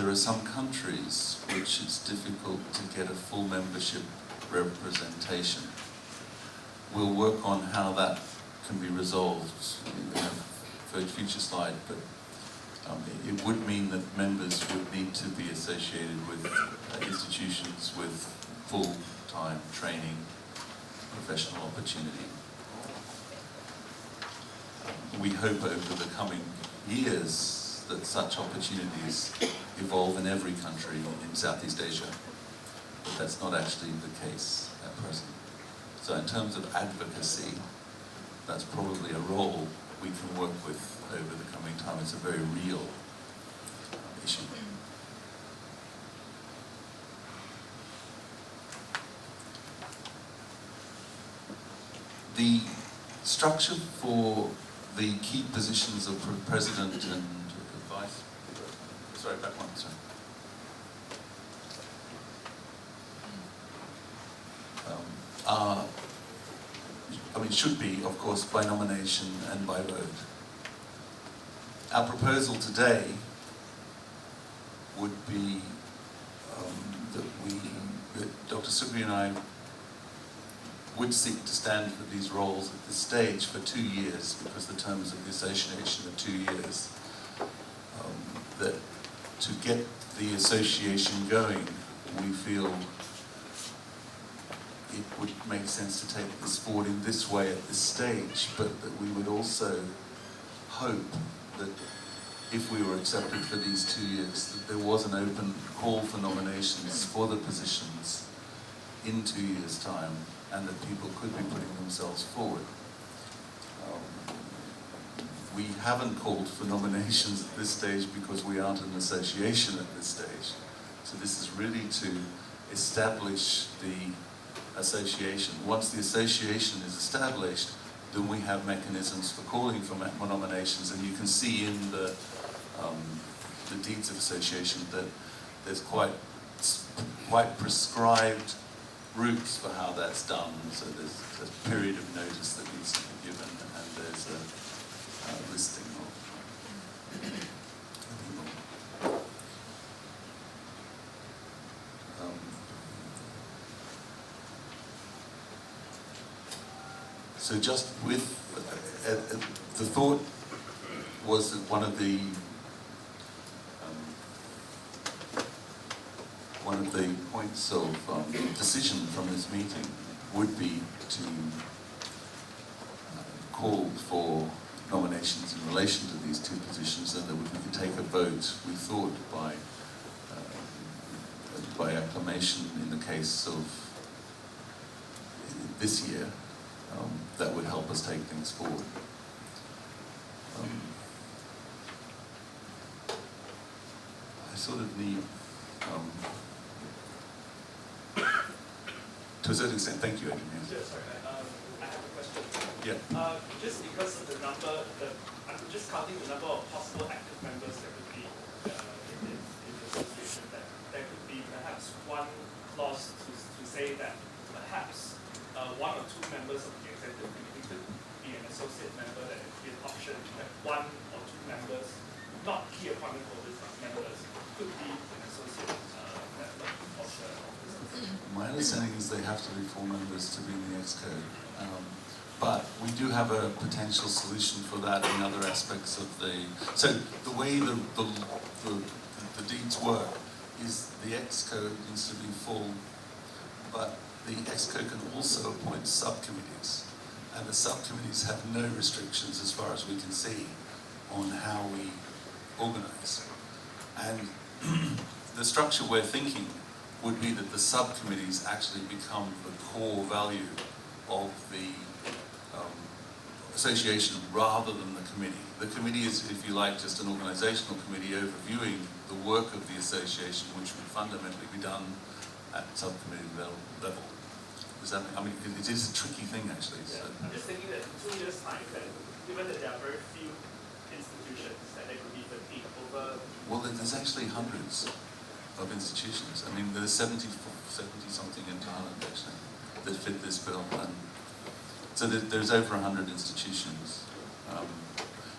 there are some countries which it's difficult to get a full membership representation. We'll work on how that can be resolved for a future slide, but it would mean that members would need to be associated with institutions with full-time training, professional opportunity. We hope over the coming years that such opportunities evolve in every country in Southeast Asia, but that's not actually the case at present. So in terms of advocacy, that's probably a role we can work with over the coming time. It's a very real issue. The structure for the key positions of president and vice, sorry, back one, sorry. Should be, of course, by nomination and by vote. Our proposal today would be that Dr. Sugri and I would seek to stand for these roles at this stage for 2 years, because the terms of the association are 2 years. That to get the association going, we feel it would make sense to take this forward in this way at this stage, but that we would also hope that if we were accepted for these 2 years, that there was an open call for nominations for the positions in 2 years' time, and that people could be putting themselves forward. We haven't called for nominations at this stage because we aren't an association at this stage. So this is really to establish the association. Once the association is established, then we have mechanisms for calling for nominations, and you can see in the deeds of association that there's quite prescribed routes for how that's done. So there's a period of notice that needs to be given, and there's a listing of people. So just with, the thought was that one of the points of decision from this meeting would be to call for nominations in relation to these 2 positions, and that we could take a vote, we thought, by acclamation in the case of this year. That would help us take things forward. I sort of need, to a certain extent, thank you, Adrian. Yeah, sorry, I have a question. Yeah. Just because of the number, I'm just counting the number of possible active members that could be in the association, that there could be perhaps one clause to say that perhaps 1 or 2 members of the executive committee could be an associate member, that it could be an option that 1 or 2 members, not key appointment holders, but members, could be an associate member of the office. My understanding is they have to be full members to be in the ExCo. But we do have a potential solution for that in other aspects of the... So the way the deeds work is the ExCo needs to be full, but the ExCo can also appoint subcommittees, and the subcommittees have no restrictions, as far as we can see, on how we organise. And the structure we're thinking would be that the subcommittees actually become the core value of the association rather than the committee. The committee is, if you like, just an organisational committee overviewing the work of the association, which would fundamentally be done at subcommittee level. Does that mean, it is a tricky thing, actually. Yeah. So. I'm just thinking that in 2 years' time, that given that there are very few institutions, that there could be fatigue over... Well, there's actually hundreds of institutions. I mean, there's 70 something in Thailand, actually, that fit this bill. And so there's over 100 institutions.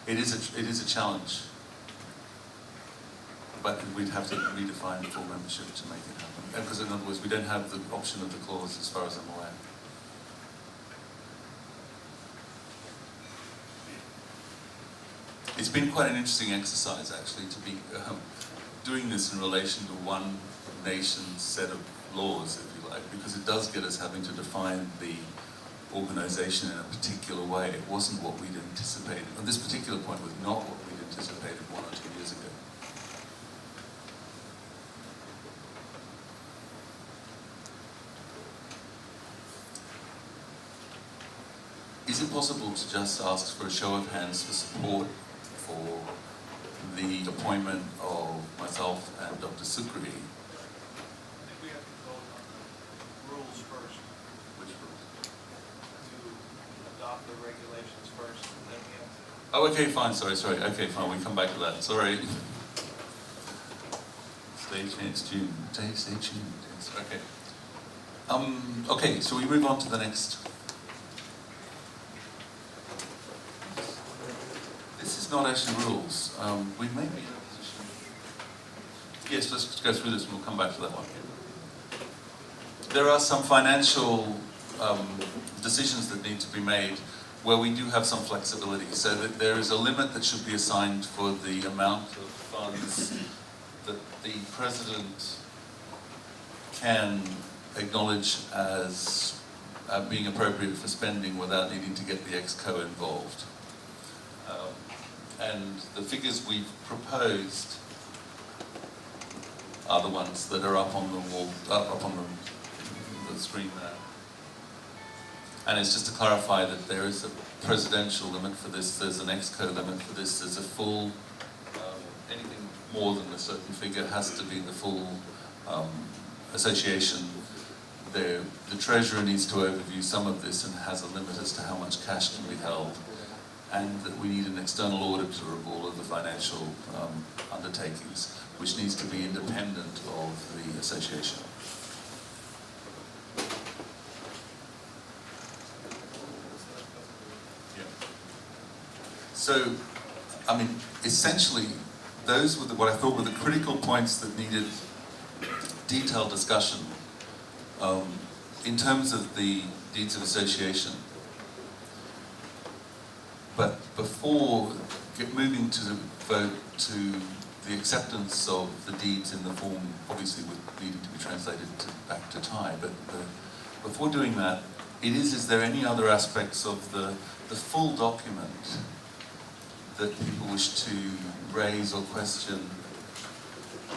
It is a challenge. but we'd have to redefine full membership to make it happen. Because in other words, we don't have the option of the clause as far as I'm aware. It's been quite an interesting exercise, actually, to be doing this in relation to one nation's set of laws, if you like, because it does get us having to define the organisation in a particular way. It wasn't what we'd anticipated. And this particular point was not what we'd anticipated 1 or 2 years ago. Is it possible to just ask for a show of hands for support for the appointment of myself and Dr. Sukri? I think we have to vote on the rules first, Which rules? to adopt the regulations first, and then we have to. Oh, okay, fine, sorry. Okay, fine, we come back to that, sorry. Stay tuned. Stay tuned, yes, okay. Okay, so we move on to the next. This is not actually rules. We may be in a position. Yes, let's go through this and we'll come back to that one. There are some financial decisions that need to be made where we do have some flexibility. So that there is a limit that should be assigned for the amount of funds that the President can acknowledge as being appropriate for spending without needing to get the Exco involved. And the figures we've proposed are the ones that are up on the wall, up on the screen there. And it's just to clarify that there is a presidential limit for this, there's an Exco limit for this, there's a full, anything more than a certain figure has to be the full association. The Treasurer needs to overview some of this and has a limit as to how much cash can be held, and that we need an external auditor of all of the financial undertakings, which needs to be independent of the association. Yeah. So, I mean, essentially, those were what I thought were the critical points that needed detailed discussion in terms of the deeds of association. But before moving to the vote to the acceptance of the deeds in the form, obviously with needing to be translated back to Thai, but before doing that, is there any other aspects of the full document that people wish to raise or question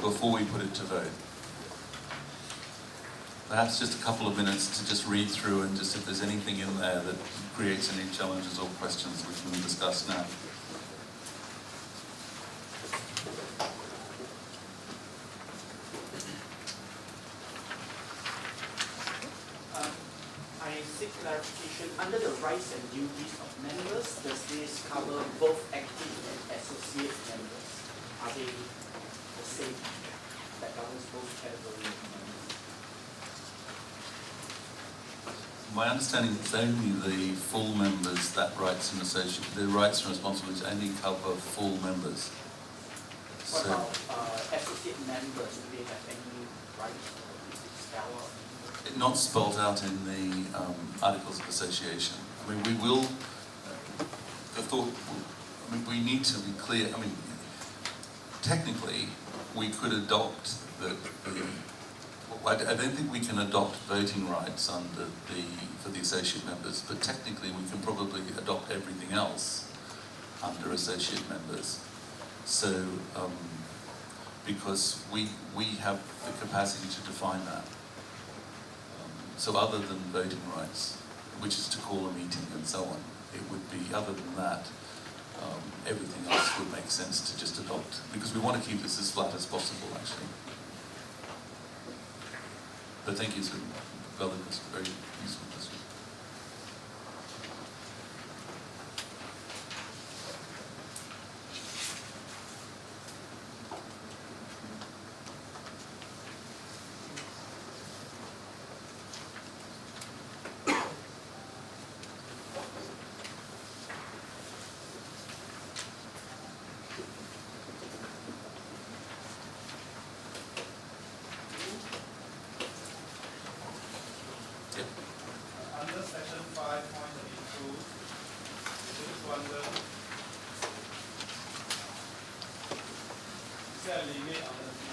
before we put it to vote? Perhaps just a couple of minutes to just read through and just if there's anything in there that creates any challenges or questions we can discuss now. I seek clarification. Under the rights and duties of members, does this cover both active and associate members? Are they the same that covers both categories of members? My understanding is only the full members that rights and the rights and responsibilities only cover full members. What about associate members? Do they have any rights or is it spelled out? Not spelled out in the Articles of Association. I mean, we will, we need to be clear. I mean, technically, we could adopt I don't think we can adopt voting rights for the associate members, but technically we can probably adopt everything else under associate members. So, because we have the capacity to define that. So other than voting rights, which is to call a meeting and so on, it would be, other than that, everything else would make sense to just adopt, because we want to keep this as flat as possible, actually. But thank you, it's a valid question, very useful question.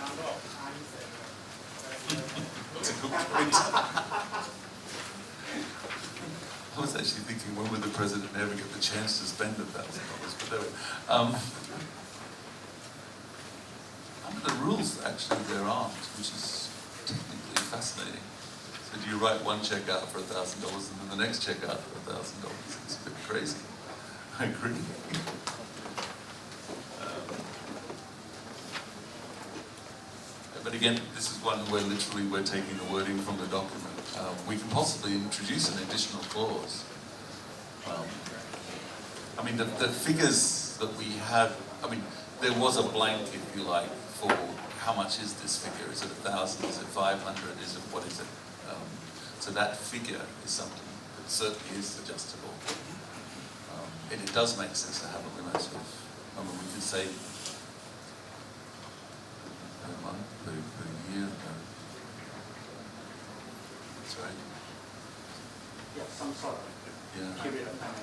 number of times that That's a good point. I was actually thinking, when would the president ever get the chance to spend $1,000? But there we under the rules, actually, there aren't, which is technically fascinating. So do you write one check out for $1,000 and then the next check out for $1,000? It's a bit crazy. I agree. But again, this is one where literally we're taking the wording from the document. We can possibly introduce an additional clause. I mean, the figures that we have, I mean, there was a blank, if you like, for how much is this figure? Is it 1,000? Is it 500? Is it, what is it? So that figure is something that certainly is adjustable. And it does make sense to have a limit of, I mean, we could say per month, per year. That's right. yeah, some sort of Yeah. period of time.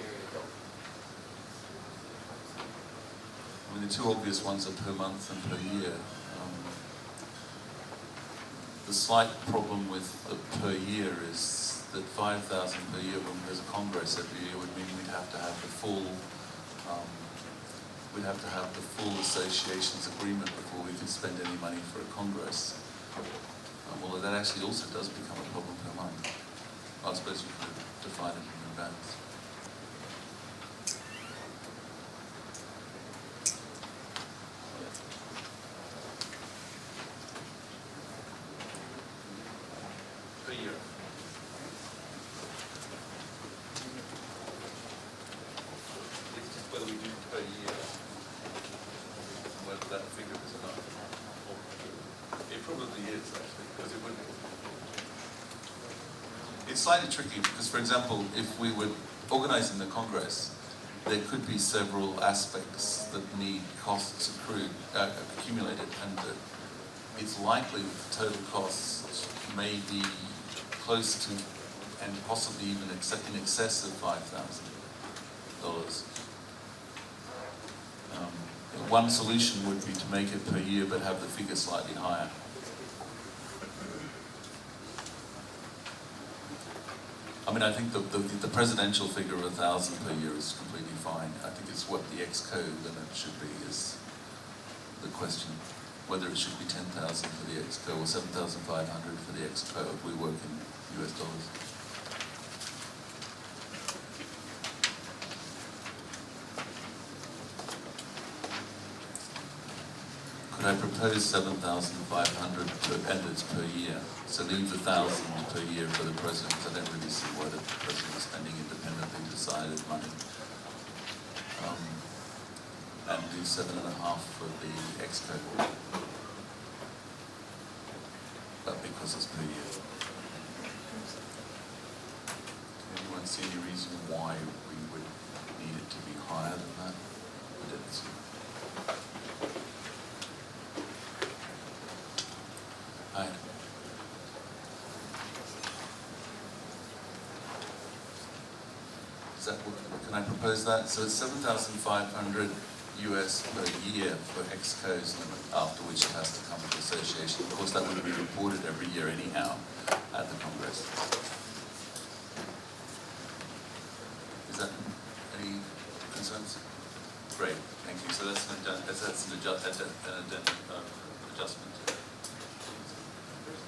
I mean, the two obvious ones are per month and per year. The slight problem with the per year is that 5,000 per year when there's a congress every year would mean we'd have to have the full association's agreement before we could spend any money for a congress. Although that actually also does become a problem per month. I suppose you could define it in advance. Per year. It's just whether we do per year, whether that figure is enough. It probably is, actually, because it wouldn't. It's slightly tricky because, for example, if we were organizing the Congress, there could be several aspects that need costs accumulated, and it's likely that the total costs may be close to and possibly even in excess of $5,000. One solution would be to make it per year but have the figure slightly higher. I mean, I think the presidential figure of 1,000 per year is completely fine. I think it's what the ex-code limit should be is the question. Whether it should be 10,000 for the ex-code or 7,500 for the ex-code. We work in US dollars. Could I propose 7,500 per year? So leave 1,000 per year for the president, because I don't really see why the president is spending independently decided money. And do 7.5 for the ex-code. But because it's per year. Anyone see any reason why we would need it to be higher than that? I didn't see. Hi. Is that what, can I propose that? So it's 7,500 US per year for ex-co's limit, after which it has to come to association. Of course, that would be reported every year anyhow at the Congress. Is that any concerns? Great, thank you. So that's an adjustment.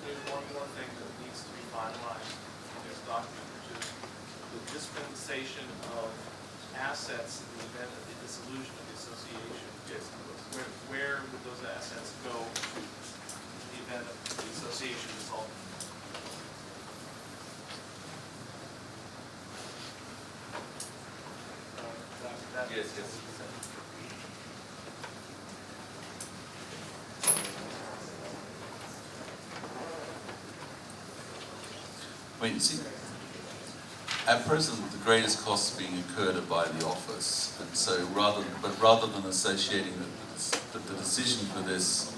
There's one more thing that needs to be finalized in this document, which is the dispensation of assets in the event of the dissolution of the association. Yes. Where would those assets go in the event of the association dissolving? Yes. Wait, you see, at present, the greatest costs being incurred are by the office, and so rather than associating the decision for this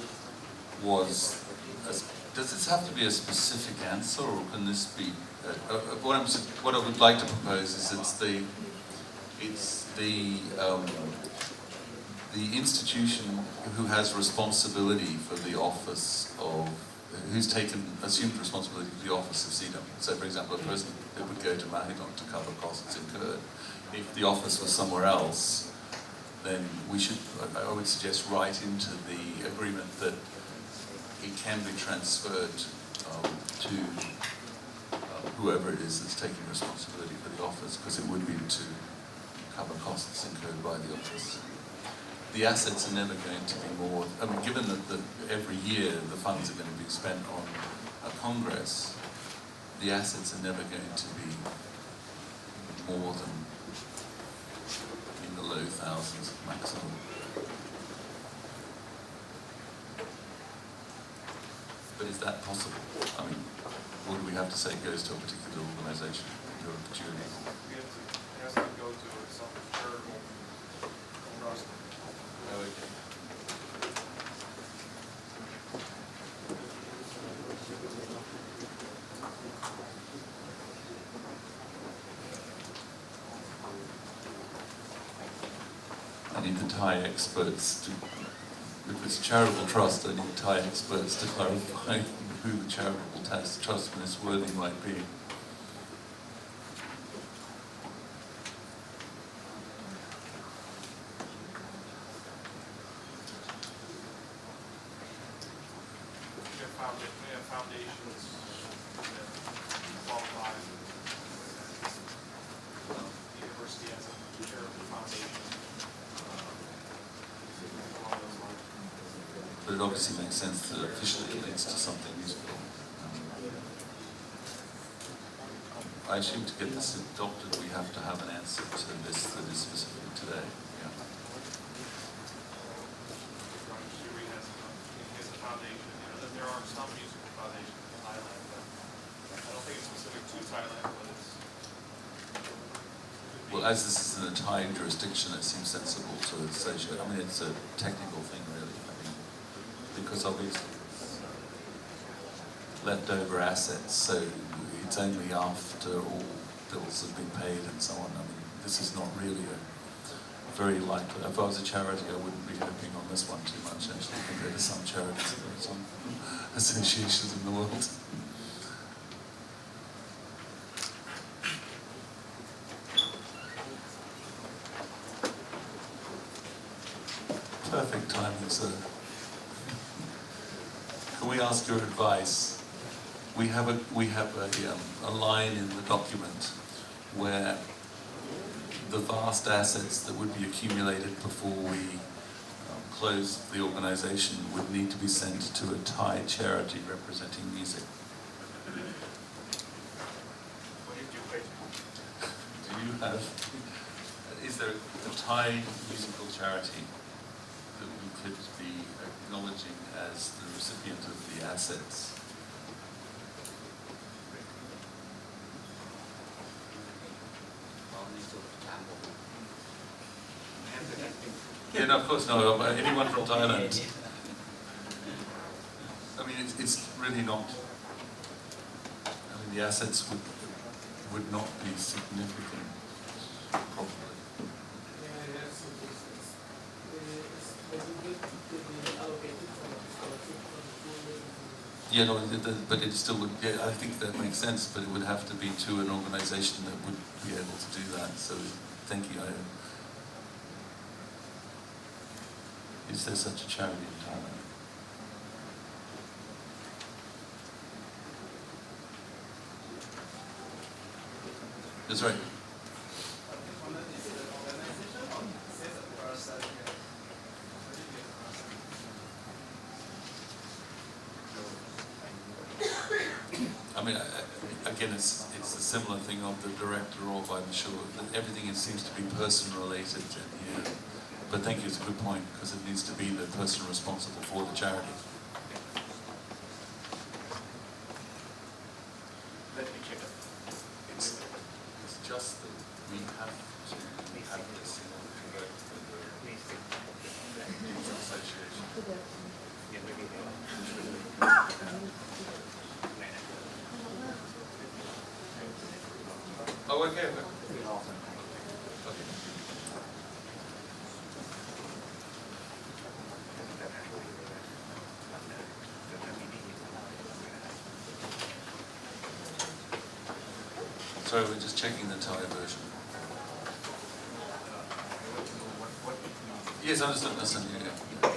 was, does this have to be a specific answer, or can this be? What I would like to propose is the institution who has responsibility for the office of, who's assumed responsibility for the office of SEADOM. So for example, a person who would go to Mahidol to cover costs incurred. If the office was somewhere else, then I would suggest write into the agreement that it can be transferred to whoever it is that's taking responsibility for the office, because it would be to cover costs incurred by the office. The assets are never going to be more, I mean, given that every year the funds are going to be spent on a congress, the assets are never going to be more than in the low thousands maximum. But is that possible? I mean, or do we have to say it goes to a particular organisation, to a opportunity? It has to go to some charitable trust. Oh, okay. I need the Thai experts to, if it's a charitable trust, I need Thai experts to clarify who the charitable trust Ms. Worthing might be. We have foundations that qualify. The university has a charitable foundation. Along those lines. But it obviously makes sense that officially it leads to something useful. I assume to get this adopted, we have to have an answer to this that is specific today. Yeah. Shiri has a foundation. There are some musical foundations in Thailand, but I don't think it's specific to Thailand, but it's. Well, as this is in a Thai jurisdiction, it seems sensible to associate. I mean, it's a technical thing, really. I mean, because obviously it's leftover assets, so it's only after all bills have been paid and so on. I mean, this is not really a very likely. If I was a charity, I wouldn't be hoping on this one too much, actually, compared to some charities and some associations in the world. Perfect timing, sir. Can we ask your advice? We have a line in the document where the vast assets that would be accumulated before we close the organisation would need to be sent to a Thai charity representing music. Do you have? Is there a Thai musical charity that we could be acknowledging as the recipient of the assets? Yeah, no, of course, no. Anyone from Thailand. I mean, it's really not. I mean, the assets would not be significant, probably. Yeah, no, but it still would. Yeah, I think that makes sense, but it would have to be to an organisation that would be able to do that. So, thank you. Is there such a charity in Thailand? That's right. I mean, again, it's a similar thing of the director of, I'm sure, that everything seems to be person related in here. But thank you, it's a good point, because it needs to be the person responsible for the charity. Let me check it. It's just that we have to have this in order to vote for the association. Oh, okay. Okay. Sorry, we're just checking the Thai version. Yes, understood, yeah.